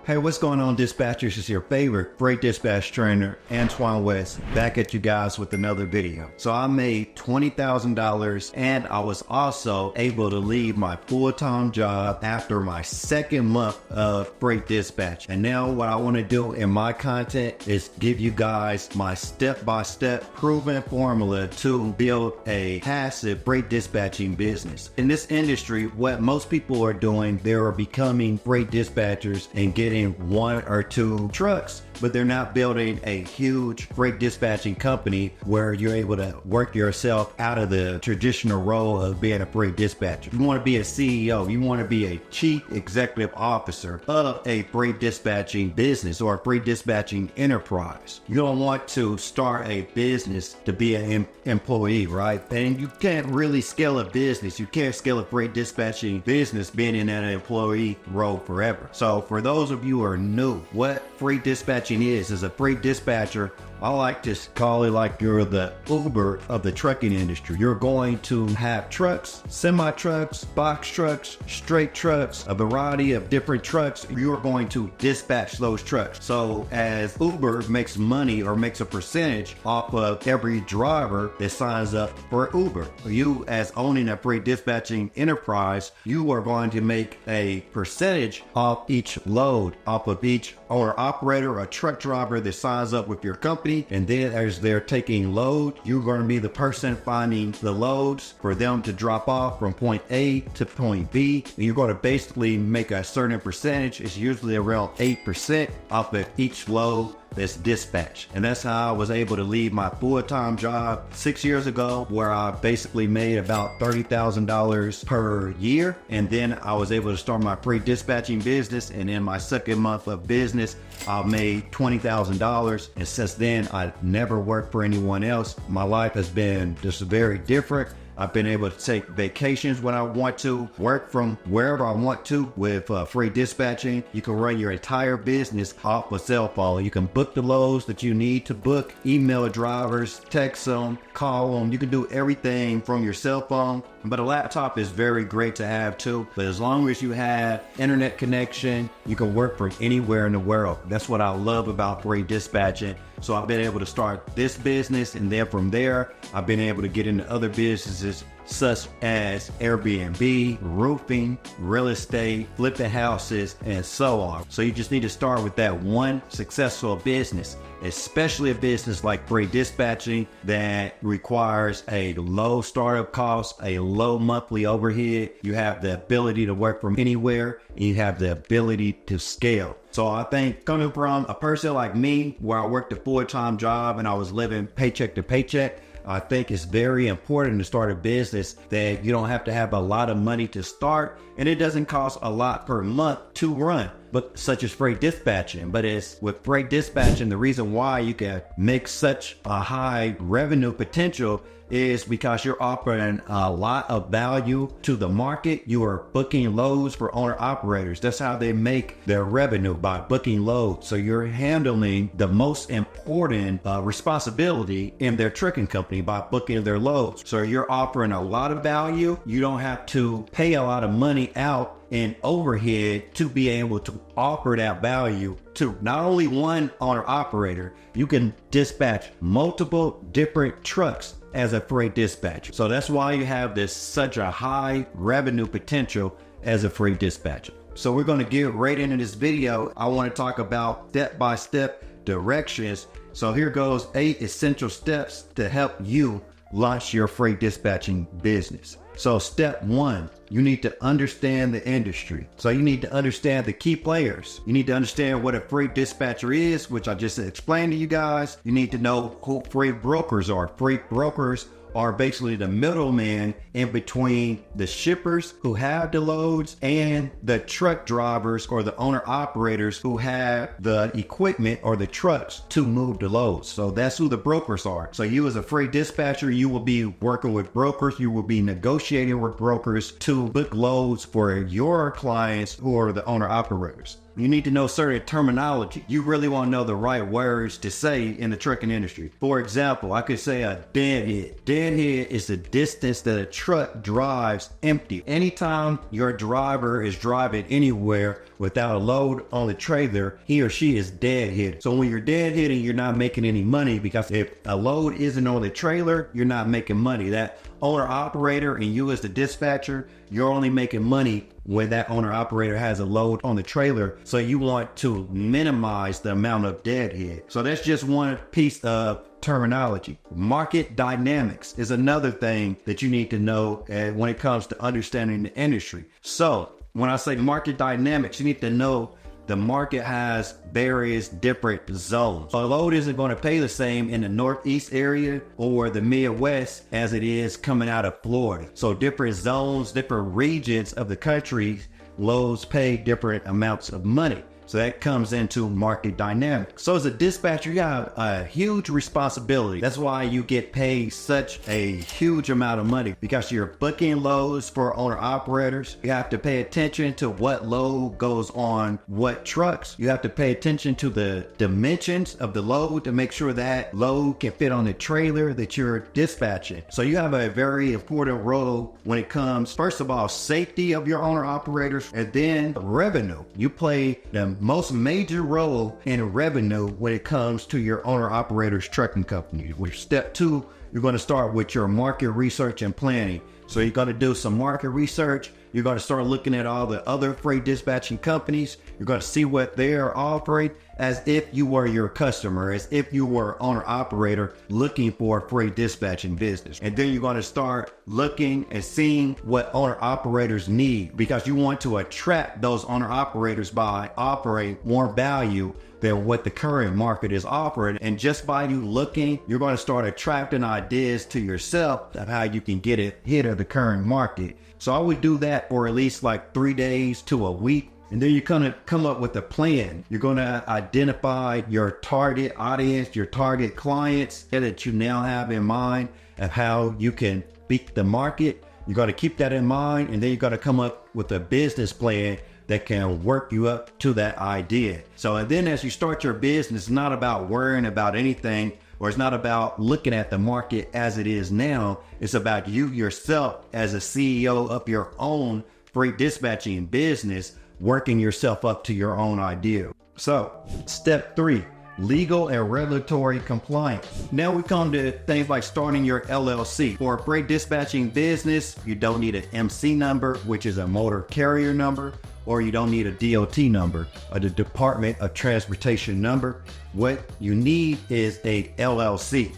Hey, what's going on, dispatchers? It's your favorite freight dispatch trainer, Antoine West, back at you guys with another video. So I made $20,000 and I was also able to leave my full-time job after my second month of freight dispatch. And now what I want to do in my content is give you guys my step-by-step proven formula to build a passive freight dispatching business. In this industry, what most people are doing, they are becoming freight dispatchers and getting one or two trucks, but they're not building a huge freight dispatching company where you're able to work yourself out of the traditional role of being a freight dispatcher. You want to be a CEO, you want to be a chief executive officer of a freight dispatching business or a freight dispatching enterprise. You don't want to start a business to be an employee, right? And you can't really scale a business. You can't scale a freight dispatching business being in an employee role forever. So for those of you who are new, what freight dispatching is a freight dispatcher. I like to call it like you're the Uber of the trucking industry. You're going to have trucks, semi-trucks, box trucks, straight trucks, a variety of different trucks. You're going to dispatch those trucks. So as Uber makes money or makes a percentage off of every driver that signs up for Uber, you as owning a freight dispatching enterprise, you are going to make a percentage off each load, off of each owner operator or truck driver that signs up with your company. And then as they're taking load, you're going to be the person finding the loads for them to drop off from point A to point B. And you're going to basically make a certain percentage. It's usually around 8% off of each load that's dispatched. And that's how I was able to leave my full-time job 6 years ago, where I basically made about $30,000 per year. And then I was able to start my freight dispatching business. And in my second month of business, I made $20,000. And since then, I've never worked for anyone else. My life has been just very different. I've been able to take vacations when I want to, work from wherever I want to with freight dispatching. You can run your entire business off a cell phone. You can book the loads that you need to book, email drivers, text them, call them. You can do everything from your cell phone. But a laptop is very great to have too. But as long as you have internet connection, you can work from anywhere in the world. That's what I love about freight dispatching. So I've been able to start this business, and then from there, I've been able to get into other businesses such as Airbnb, roofing, real estate, flipping houses, and so on. So you just need to start with that one successful business, especially a business like freight dispatching that requires a low startup cost, a low monthly overhead. You have the ability to work from anywhere, and you have the ability to scale. So I think coming from a person like me, where I worked a full-time job and I was living paycheck to paycheck, I think it's very important to start a business that you don't have to have a lot of money to start, and it doesn't cost a lot per month to run, but such as freight dispatching. But it's with freight dispatching, the reason why you can make such a high revenue potential is because you're offering a lot of value to the market. You are booking loads for owner operators. That's how they make their revenue, by booking loads. So you're handling the most important responsibility in their trucking company by booking their loads. So you're offering a lot of value. You don't have to pay a lot of money out in overhead to be able to offer that value to not only one owner operator. You can dispatch multiple different trucks as a freight dispatcher. So that's why you have this such a high revenue potential as a freight dispatcher. So we're going to get right into this video. I want to talk about step-by-step directions. So here goes 8 essential steps to help you launch your freight dispatching business. So step 1, you need to understand the industry. So you need to understand the key players. You need to understand what a freight dispatcher is, which I just explained to you guys. You need to know who freight brokers are. Freight brokers are basically the middleman in between the shippers who have the loads and the truck drivers or the owner operators who have the equipment or the trucks to move the loads. So that's who the brokers are. So you as a freight dispatcher, you will be working with brokers. You will be negotiating with brokers to book loads for your clients who are the owner operators. You need to know certain terminology. You really want to know the right words to say in the trucking industry. For example, I could say a deadhead. Deadhead is the distance that a truck drives empty. Anytime your driver is driving anywhere without a load on the trailer, he or she is deadheaded. So when you're deadheaded, you're not making any money, because if a load isn't on the trailer, you're not making money. That owner operator and you as the dispatcher, you're only making money when that owner operator has a load on the trailer. So you want to minimize the amount of deadhead. So that's just one piece of terminology. Market dynamics is another thing that you need to know when it comes to understanding the industry. So when I say market dynamics, you need to know the market has various different zones. So a load isn't going to pay the same in the Northeast area or the Midwest as it is coming out of Florida. So different zones, different regions of the country, loads pay different amounts of money. So that comes into market dynamics. So as a dispatcher, you have a huge responsibility. That's why you get paid such a huge amount of money, because you're booking loads for owner operators. You have to pay attention to what load goes on what trucks. You have to pay attention to the dimensions of the load to make sure that load can fit on the trailer that you're dispatching. So you have a very important role when it comes, first of all, safety of your owner operators, and then revenue. You play the most major role in revenue when it comes to your owner operators trucking company. With step 2, you're going to start with your market research and planning. So you're going to do some market research. You're going to start looking at all the other freight dispatching companies. You're going to see what they are offering as if you were your customer, as if you were owner operator looking for a freight dispatching business. And then you're going to start looking and seeing what owner operators need, because you want to attract those owner operators by offering more value than what the current market is offering. And just by you looking, you're going to start attracting ideas to yourself of how you can get ahead of the current market. So I would do that for at least like 3 days to a week. And then you're going to come up with a plan. You're going to identify your target audience, your target clients that you now have in mind of how you can beat the market. You're going to keep that in mind, and then you're going to come up with a business plan that can work you up to that idea. So, and then as you start your business, it's not about worrying about anything, or it's not about looking at the market as it is now. It's about you yourself as a CEO of your own freight dispatching business, working yourself up to your own ideal. So, step 3, legal and regulatory compliance. Now we come to things like starting your LLC. For a freight dispatching business, you don't need an MC number, which is a motor carrier number, or you don't need a DOT number, or the Department of Transportation number. What you need is a LLC.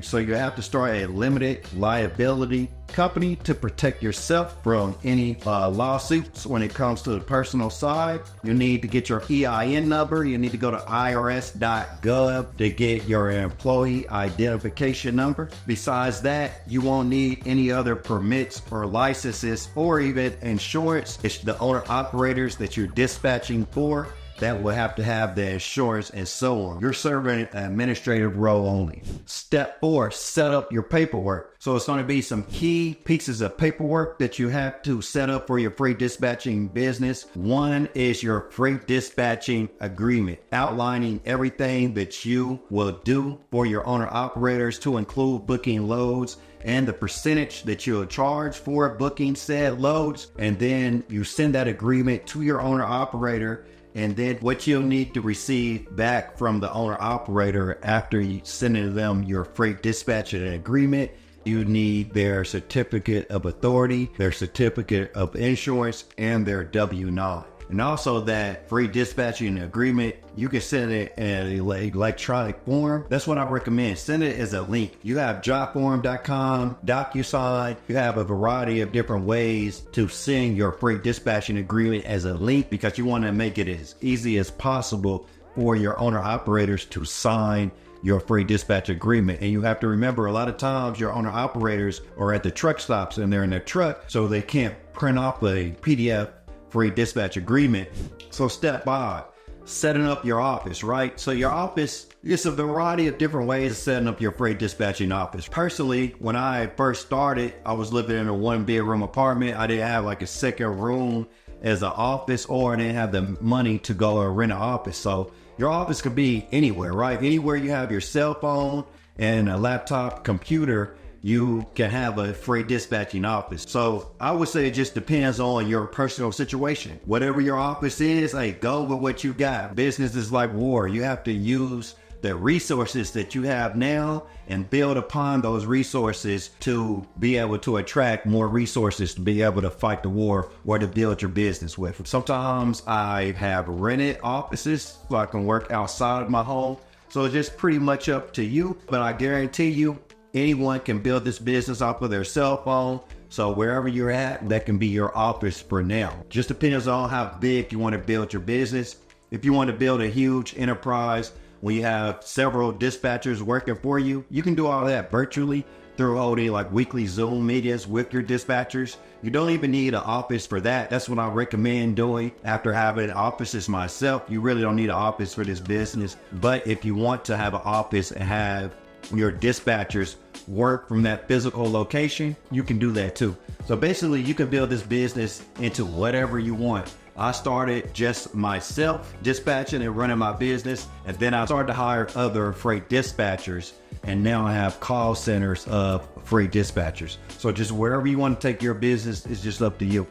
So you have to start a limited liability company to protect yourself from any lawsuits. When it comes to the personal side, you need to get your EIN number. You need to go to irs.gov to get your employee identification number. Besides that, you won't need any other permits or licenses or even insurance. It's the owner operators that you're dispatching for that will have to have the insurance and so on. You're serving an administrative role only. Step 4, set up your paperwork. So it's going to be some key pieces of paperwork that you have to set up for your freight dispatching business. One is your freight dispatching agreement, outlining everything that you will do for your owner operators, to include booking loads and the percentage that you'll charge for booking said loads. And then you send that agreement to your owner operator, and then what you'll need to receive back from the owner operator after you sending them your freight dispatching agreement. You need their certificate of authority, their certificate of insurance, and their W-9. And also that freight dispatching agreement, you can send it in an electronic form. That's what I recommend. Send it as a link. You have jotform.com, DocuSign. You have a variety of different ways to send your freight dispatching agreement as a link, because you want to make it as easy as possible for your owner operators to sign your freight dispatch agreement. And you have to remember, a lot of times your owner operators are at the truck stops and they're in their truck, so they can't print off a PDF freight dispatch agreement. So step 5, setting up your office, right? So your office, it's a variety of different ways of setting up your freight dispatching office. Personally, when I first started, I was living in a 1-bedroom apartment. I didn't have like a second room as an office, or they have the money to go and rent an office. So your office could be anywhere, right? Anywhere you have your cell phone and a laptop computer, you can have a freight dispatching office. So I would say it just depends on your personal situation. Whatever your office is, hey, go with what you got. Business is like war. You have to use the resources that you have now and build upon those resources to be able to attract more resources to be able to fight the war or to build your business with. Sometimes I have rented offices so I can work outside of my home. So it's just pretty much up to you, but I guarantee you, anyone can build this business off of their cell phone. So wherever you're at, that can be your office for now. Just depends on how big you want to build your business. If you want to build a huge enterprise where you have several dispatchers working for you, you can do all that virtually through holding like weekly Zoom meetings with your dispatchers. You don't even need an office for that. That's what I recommend doing after having offices myself. You really don't need an office for this business. But if you want to have an office and have your dispatchers work from that physical location, you can do that too. So basically you can build this business into whatever you want. I started just myself dispatching and running my business, and then I started to hire other freight dispatchers, and now I have call centers of freight dispatchers. So just wherever you want to take your business is just up to you.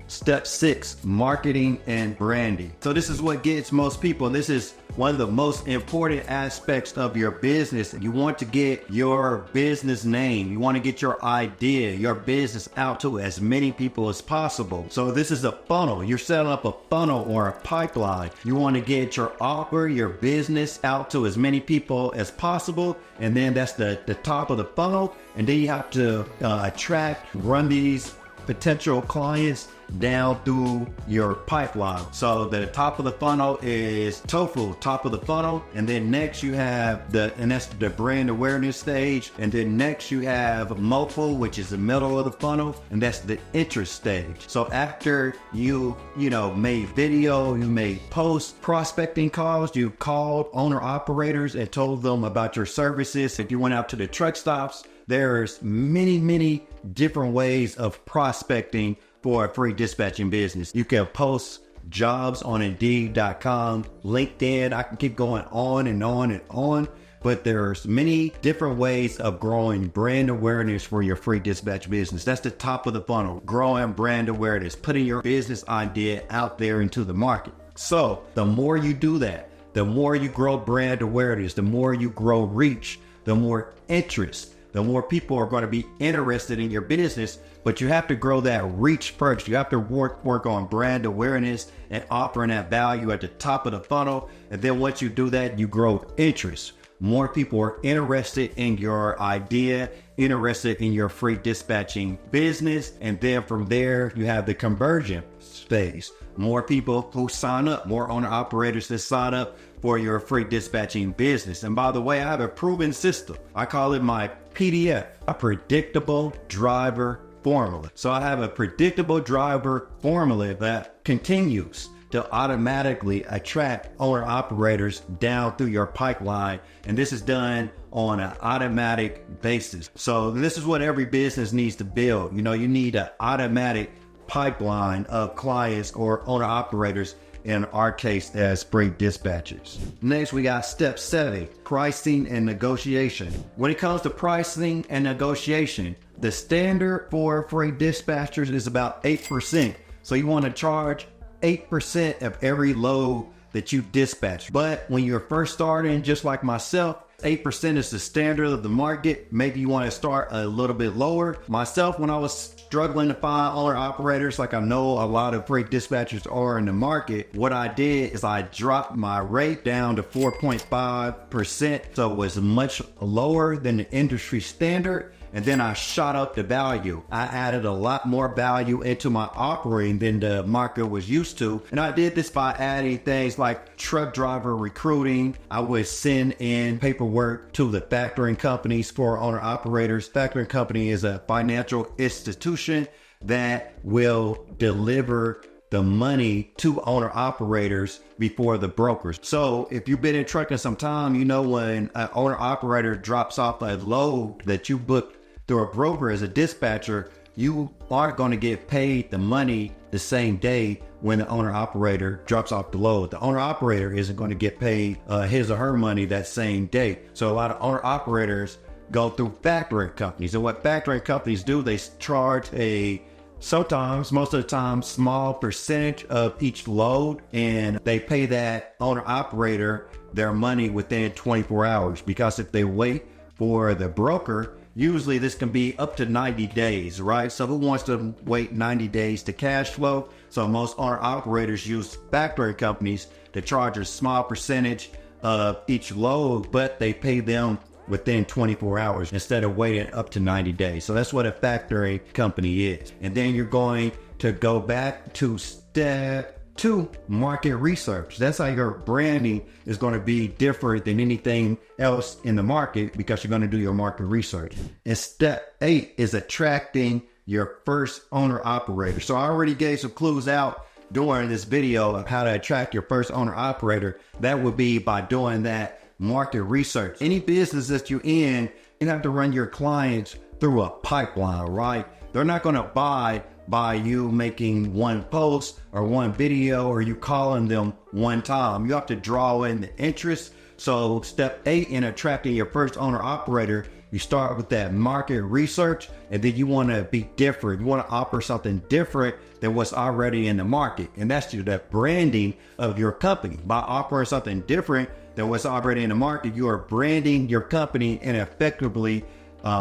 Step 6, marketing and branding. So this is what gets most people. This is one of the most important aspects of your business. You want to get your business name. You want to get your idea, your business out to as many people as possible. So this is a funnel. You're setting up a funnel or a pipeline. You want to get your offer, your business out to as many people as possible. And then that's the top of the funnel. And then you have to run these potential clients down through your pipeline. So the top of the funnel is TOEFL, top of the funnel. And then next you have that's the brand awareness stage. And then next you have MOFL, which is the middle of the funnel. And that's the interest stage. So after you made video, you made post prospecting calls, you called owner operators and told them about your services. If you went out to the truck stops, there's many different ways of prospecting for a free dispatching business. You can post jobs on Indeed.com, LinkedIn. I can keep going on and on and on, but there's many different ways of growing brand awareness for your free dispatch business. That's the top of the funnel, growing brand awareness, putting your business idea out there into the market. So the more you do that, the more you grow brand awareness, the more you grow reach, the more interest, the more people are going to be interested in your business. But you have to grow that reach first. You have to work on brand awareness and offering that value at the top of the funnel. And then once you do that, you grow interest. More people are interested in your idea, interested in your free dispatching business. And then from there, you have the conversion phase. More people who sign up, more owner operators that sign up for your free dispatching business. And by the way, I have a proven system. I call it my PDF, a predictable driver formula. So I have a predictable driver formula that continues to automatically attract owner operators down through your pipeline. And this is done on an automatic basis. So this is what every business needs to build. You need an automatic pipeline of clients or owner operators, in our case as freight dispatchers. Next, we got step 7, pricing and negotiation. When it comes to pricing and negotiation, the standard for freight dispatchers is about 8%. So you want to charge 8% of every load that you dispatch. But when you're first starting, just like myself, 8% is the standard of the market. Maybe you want to start a little bit lower. Myself, when I was struggling to find owner operators, like I know a lot of freight dispatchers are in the market, what I did is I dropped my rate down to 4.5%. So it was much lower than the industry standard. And then I shot up the value. I added a lot more value into my offering than the market was used to. And I did this by adding things like truck driver recruiting. I would send in paperwork to the factoring companies for owner operators. Factoring company is a financial institution that will deliver the money to owner operators before the brokers. So if you've been in trucking some time, when an owner operator drops off a load that you booked through a broker as a dispatcher, you aren't going to get paid the money the same day when the owner operator drops off the load. The owner operator isn't going to get paid his or her money that same day. So a lot of owner operators go through factoring companies. And what factoring companies do, they charge sometimes, most of the time, small percentage of each load, and they pay that owner operator their money within 24 hours. Because if they wait for the broker, usually this can be up to 90 days, right? So who wants to wait 90 days to cash flow? So most owner operators use factoring companies to charge a small percentage of each load, but they pay them within 24 hours instead of waiting up to 90 days. So that's what a factoring company is. And then you're going to go back to step 2, market research. That's how your branding is going to be different than anything else in the market, because you're going to do your market research. And step 8 is attracting your first owner operator. So I already gave some clues out during this video of how to attract your first owner operator. That would be by doing that market research. Any business that you're in, you have to run your clients through a pipeline, right? They're not going to buy by you making one post or one video or you calling them one time. You have to draw in the interest. So step 8 in attracting your first owner operator, you start with that market research, and then you want to be different. You want to offer something different than what's already in the market. And that's that branding of your company. By offering something different than what's already in the market, you are branding your company and effectively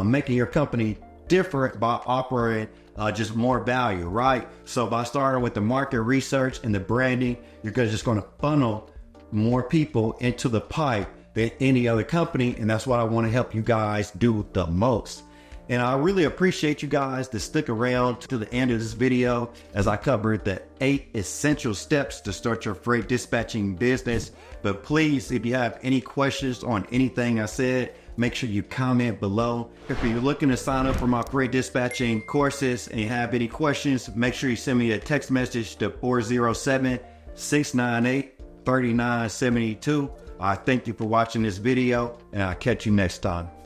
making your company different by offering just more value, right? So by starting with the market research and the branding, you're just going to funnel more people into the pipe than any other company. And that's what I want to help you guys do the most. And I really appreciate you guys to stick around to the end of this video as I covered the 8 essential steps to start your freight dispatching business. But please, if you have any questions on anything I said, make sure you comment below. If you're looking to sign up for my freight dispatching courses and you have any questions, make sure you send me a text message to 407-698-3972. I thank you for watching this video, and I'll catch you next time.